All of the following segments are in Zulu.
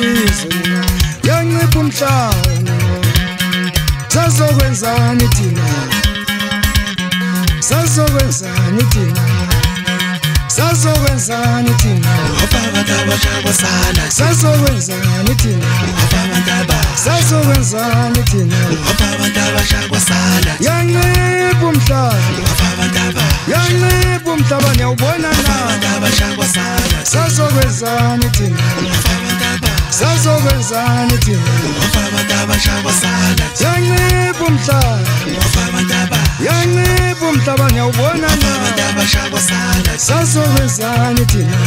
ubhubhiso yancipha umhlaba sazokwenzani thina sazokwenzani thina sazokwenzani thina abantu abashaqwasana sazokwenzani thina sazokwenzani thina abantu abashaqwasana yancipha umhlaba yancipha umhlaba niyawubona na abantu abashaqwasana sazokwenzani thina sazokwenzani thina abantu abashaqwasana yancipha umhlaba yancipha umhlaba niyawubona na abantu abashaqwasana sazokwenzani thina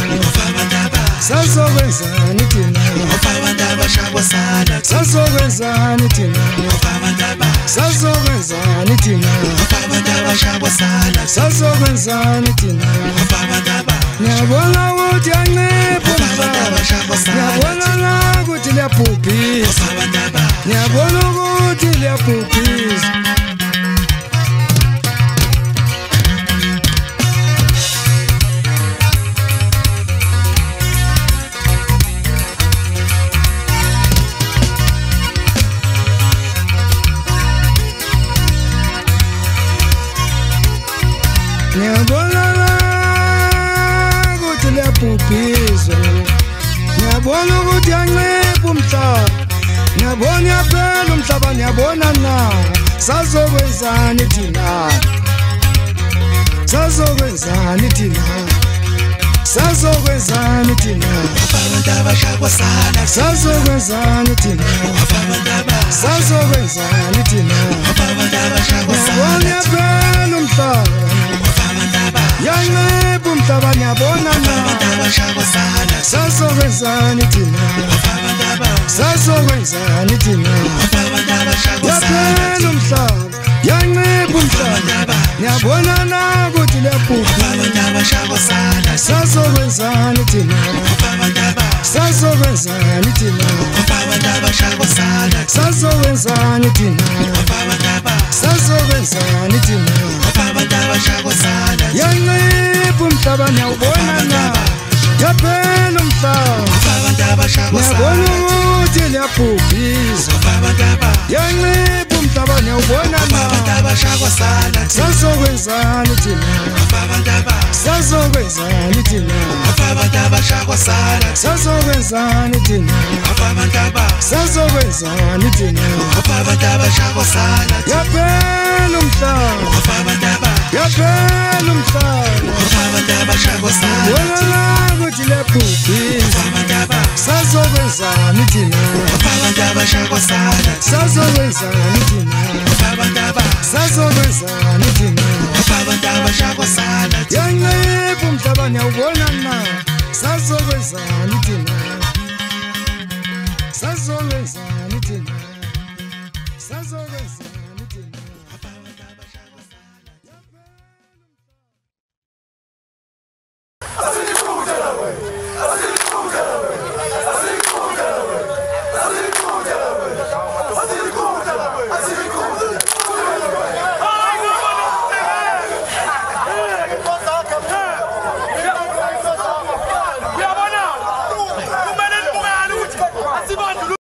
sazokwenzani thina abantu abashaqwasana sazokwenzani thina sazokwenzani thina abantu abashaqwasana sazokwenzani thina ngiyabona ukuthi yancipha umhlaba ngiyabona ukuthi liyabhubhisa ngiyabona ukuthi liyabhubhisa ngiyabona ukuthi liyabhubhisa ngiyabona ukuthi yancipha umhlaba ngiyabona yaphela umhlaba ngiyabona na sazokwenzani thina sazokwenzani thina sazokwenzani thina abantu abashaqwasana sazokwenzani thina sazokwenzani thina abantu abashaqwasana ngiyabona yaphela umhlaba yancipha umhlaba ngiyabona na abashaqwasana sazokwenzani thina sazokwenzani thina abantu abashaqwasana yaphela umhlaba yancipha umhlaba ngiyabona na ukuthi liyabhubha abantu abashaqwasana sazokwenzani thina sazokwenzani thina abantu abashaqwasana sazokwenzani thina sazokwenzani thina abantu abashaqwasana yancipha umhlaba ngiyawubona na yaphela umhlaba abantu abashaqwasana ngiyabona ukuthi liyabhubhisa yancipha umhlaba ngiyawubona na abashaqwasana sazokwenzani thina sazokwenzani thina abantu abashaqwasana sazokwenzani thina sazokwenzani thina abantu abashaqwasana yaphela umhlaba yaphela umhlaba abantu abashaqwasana wena ukuthi liyabhubhisa sazokwenzani thina abantu abashaqwasana sazokwenzani thina sazokwenzani thina abantu abashaqwasana yancipha umhlaba ngiyawubona na sazokwenzani thina